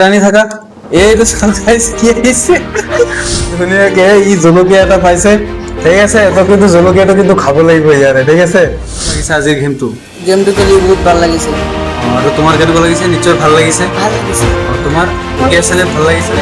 টানি থাকা এইটো গাইস কি আহিছে ধুনীয়াকে ই জলকীয়া এটা পাইছে ঠিক আছে তো কিন্তু জলকীয়াটো কিন্তু খাব লাগিব ইয়াৰে ঠিক আছে লাগিছে আজিৰ গেমটো গেমটো খেলি বহুত ভাল লাগিছে আৰু তোমাৰ কেনেকুৱা লাগিছে নিশ্চয় ভাল লাগিছে ভাল লাগিছে তোমাৰ ঠিকে আছে নে ভাল লাগিছে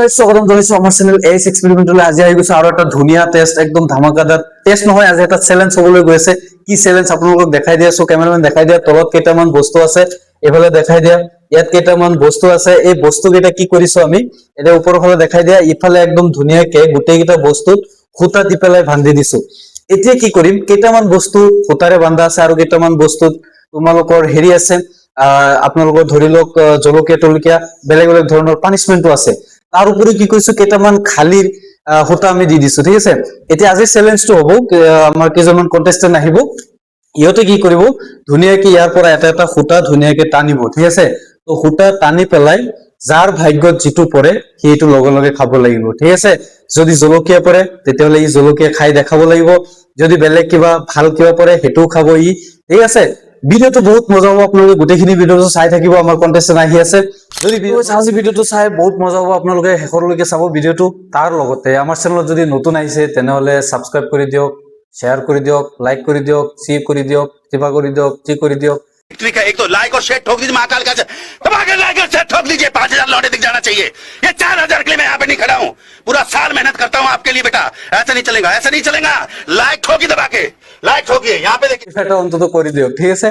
স্বাগতম জনাইছো আমাৰ চেনেল এছ এক্সপেৰিমেণ্টলৈ আজি আহি গৈছে আৰু এটা ধুনীয়া টেষ্ট একদম ধামাকাদাৰ টেষ্ট নহয় আজি এটা চেলেঞ্জ হ'বলৈ গৈছে কি চেলেঞ্জ আপোনালোকক দেখাই দিয়া আছো কেমেৰামেন দেখাই দিয়া তলত কেইটামান বস্তু আছে এফালে দেখাই দিয়া ইয়াত কেইটামান বস্তু আছে এই বস্তু কেইটা কি কৰিছো আমি এটা ওপৰৰ ফালে দেখাই দিয়া ইফালে একদম ধুনীয়াকে গোটেই কেইটা বস্তুত খুঁটা দি পেলাই বান্ধি দিছো এতিয়া কি কৰিম কেইটামান বস্তু খুঁটাৰে বান্ধা আছে আৰু কেইটামান বস্তুত তোমালোকৰ হেৰি আছে আপোনালোকৰ ধৰি লওক জলকীয়া টলকীয়া বেলেগ বেলেগ ধৰণৰ পানিশমেন্টটো আছে তাৰ উপৰি কি কৈছো কেইটামান খালিৰ খুঁটা আমি দি দিছো ঠিক আছে এতিয়া আজি চেলেঞ্জটো হ'ব আমাৰ কেইজনমান কন্টেস্টেন্ট আহিব ইহঁতে কি কৰিব ধুনীয়াকে ইয়াৰ পৰা এটা এটা খুঁটা ধুনীয়াকে টানিব ঠিক আছে তো খুঁটা টানি পেলাই যাৰ ভাগ্যত যিটো পৰে সেইটো লগে লগে খাব লাগিব ঠিক আছে যদি জলকীয়া পৰে তেতিয়াহ'লে ই জলকীয়া খাই দেখাব লাগিব যদি বেলেগ কিবা ভাল কিবা পৰে সেইটোও খাব ই ঠিক আছে ভিডিওটো বহুত মজা হ'ব আপোনালোকে গোটেইখিনি ভিডিওটো চাই থাকিব আমাৰ কন্টেস্টেন্ট আহি আছে যদি আজি ভিডিওটো চাই বহুত মজা হ'ব আপোনালোকে শেষৰলৈকে চাব ভিডিওটো তাৰ লগতে আমাৰ চেনেলত যদি নতুন আহিছে তেনেহ'লে সাবস্ক্ৰাইব কৰি দিয়ক शेयर कर दियो लाइक कर दियो सी कर दियो टिपा कर दियो ची कर दियो ठीक है एक तो लाइक और शेयर ठोक दीजिए महाकाल का दबाकर लाइक और शेयर ठोक दीजिए 5000 लौटे दिख जाना चाहिए ये 4000 के लिए मैं यहाँ पे नहीं खड़ा हूँ पूरा साल मेहनत करता हूँ आपके लिए बेटा ऐसा नहीं चलेगा ऐसा नहीं चलेगा लाइक ठोकी दबा के लाइक ठोकिए यहाँ पे देखिए এটা অন্তত কৰি দিও ঠিক আছে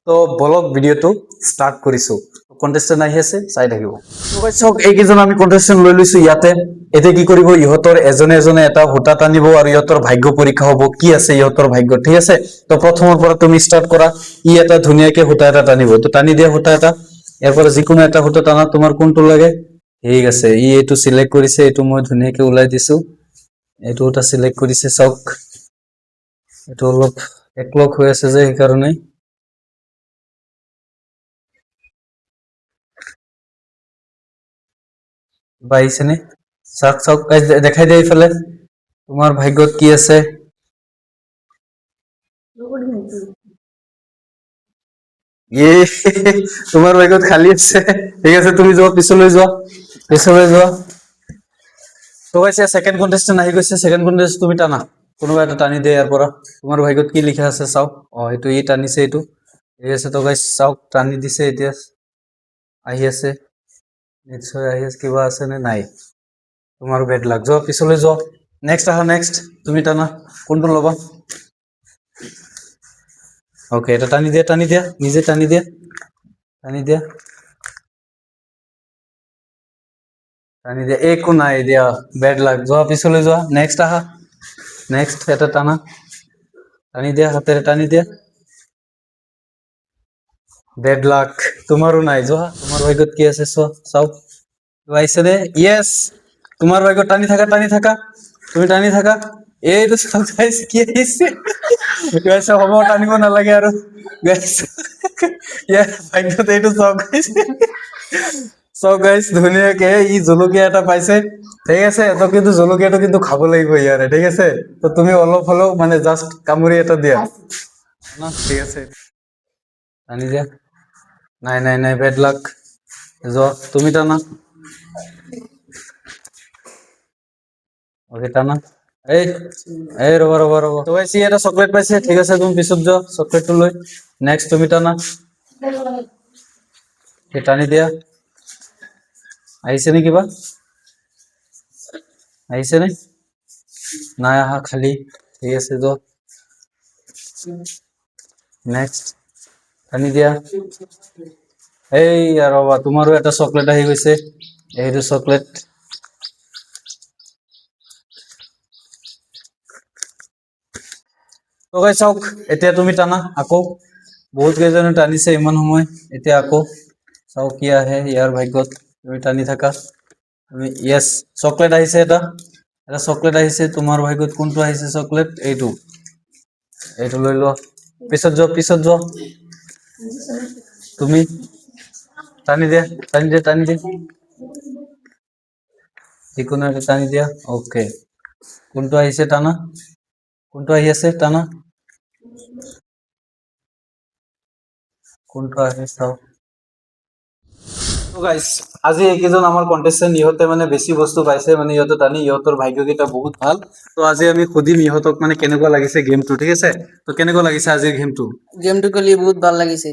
তো বলক ভিডিওটো স্টাৰ্ট কৰিছো কন্টেস্টেন্ট আহি আছে চাই থাকিব তো গাইস এইকেইজন আমি কন্টেস্টেন্ট লৈ লৈছো ইয়াতে এতে কি কৰিব ইহতৰ এজনে এজনে এটা হুটা টানিব আৰু ইহতৰ ভাগ্য পৰীক্ষা হ'ব কি আছে ইহতৰ ভাগ্য ঠিক আছে তো প্ৰথমৰ পৰা তুমি স্টাৰ্ট কৰা ই এটা ধুনীয়াকে হুটা এটা টানিব তো টানি দিয়া হুটা এটা ইয়াৰ পৰা যিকোনো এটা হুটা টানা তোমাৰ কোনটো লাগে ঠিক আছে ই এটো সিলেক্ট কৰিছে এটো মই ধুনীয়াকে উলাই দিছো এটো হুটা সিলেক্ট কৰিছে চক এটো অলপ একলক হৈ আছে যে এই কাৰণে বাইছেনে চাক চাক দেখাই দেই ফেলে তোমাৰ ভাগ্যত কি আছে ये তোমাৰ ভাগ্যত খালি আছে ঠিক আছে তুমি যোৱা পিছলৈ যোৱা তো গাইছে সেকেন্ড কন্টেস্টেন্ট আহি গৈছে সেকেন্ড কন্টেস্ট তুমি টানা কোনোবা এটা টানি দে ইয়াৰ পৰা তোমাৰ ভাগ্যত কি লিখা আছে চাও এটো ই টানিছে এটো ঠিক আছে তো গাইস চাও টানি দিছে এতিয়া আহি আছে নিশ্চয় আহি আছে কিবা আছে নে নাই তোমাৰ বেড লাগ যোৱা পিছলৈ যোৱা নেক্সট আহা নেক্সট তুমি টানা কোনটো লবা ওকে এটা টানি দিয়া নিজে টানি দিয়া একো নাই দিয়া বেড লাগ যোৱা পিছলৈ যোৱা নেক্সট আহা নেক্সট এটা টানা টানি দিয়া হাতেৰে টানি দিয়া বেড লাক তোমাৰো নাই যোৱা তোমাৰ ভাগ্যত কি আছে চাও পাইছে নে ইয়েস তোমাৰ ভাগ্যত টানি থাকা তুমি টানি থাকা এইটো চাও গাইস কি আহিছে গাইস হ'ব টানিব নালাগে আৰু গাইস ইয়াৰ ভাগ্যত এইটো চাও গাইস ধুনীয়াকে ই জলকীয়া এটা পাইছে ঠিক আছে তো কিন্তু জলকীয়াটো কিন্তু খাব লাগিব ইয়াৰে ঠিক আছে তো তুমি অলপ হলেও মানে জাস্ট কামুৰি এটা দিয়া না ঠিক আছে টানি দিয়া নাই বেড লাক যোৱা তুমি টানা ওকে টানা এই ৰবা তো গাইস এটা চকলেট পাইছে ঠিক আছে তুমি পিছত যোৱা চকলেটটো লৈ নেক্সট তুমি টানা কে টানি দিয়া আহিছে নে কিবা আহিছে নে নাই আহা খালি ঠিক আছে যোৱা নেক্সট টানি দিয়া এই ৰবা তোমাৰো এটা চকলেট আহি গৈছে এইটো চকলেট তো গাইস চাওক এতিয়া তুমি টানা আকৌ বহুত কেইজনে টানিছে ইমান সময় এতিয়া আকৌ চাও কি আহে ইয়াৰ ভাগ্যত তুমি টানি থাকা তুমি ইয়েস চকলেট আহিছে এটা চকলেট আহিছে তোমাৰ ভাগ্যত কোনটো আহিছে চকলেট এইটো লৈ লোৱা পিছত যোৱা তুমি টানি দিয়া যিকোনো এটা টানি দিয়া ওকে কোনটো আহিছে টানা কোনটো আহি আছে টানা কোনটো আহে চাও তো গাইস আজি এইকেইজন আমাৰ কন্টেস্টেন্ট ইহঁতে মানে বেছি বস্তু পাইছে মানে ইহঁতে টানি ইহঁতৰ ভাগ্যকেইটা বহুত ভাল তো আজি আমি সুধিম ইহঁতক মানে কেনেকুৱা লাগিছে গেমটো ঠিক আছে তো কেনেকুৱা লাগিছে আজিৰ গেমটো গেমটো খেলি বহুত ভাল লাগিছে।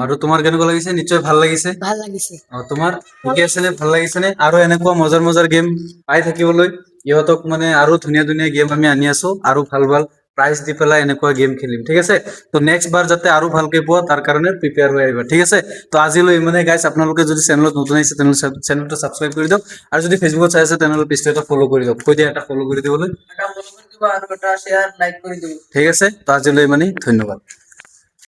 আৰু তোমাৰ কেনেকুৱা লাগিছে নিশ্চয় ভাল লাগিছে ভাল লাগিছে। তোমাৰ ঠিকে আছে নে ভাল লাগিছে নে আৰু এনেকুৱা মজাৰ মজাৰ গেম পাই থাকিবলৈ ইহঁতক মানে আৰু ধুনীয়া ধুনীয়া গেম আমি আনি আছো আৰু ভাল ভাল প্ৰাইজ দি পেলাই এনেকুৱা গেম খেলিম ঠিক আছে তো নেক্সট বাৰ যাতে আৰু ভালকে পোৱা তাৰ কাৰণে প্ৰিপেয়াৰ হৈ আহিবা ঠিক আছে তো আজিলৈ ইমানে গাইছ আপোনালোকে যদি চেনেলত নতুন আহিছে তেনেহ'লে চেনেলটো ছাবস্ক্ৰাইব কৰি দিয়ক আৰু যদি ফেচবুকত চাই আছে তেনেহ'লে পেজটো এটা ফ'ল' কৰি দিয়ক কৈ দিয়া এটা ফ'ল' কৰি দিবলৈ এটা ফলো কৰে দিবা আৰ একটা শেয়াৰ লাইক কৰে দিবা। ঠিক আছে তো আজিলৈ ইমানেই ধন্যবাদ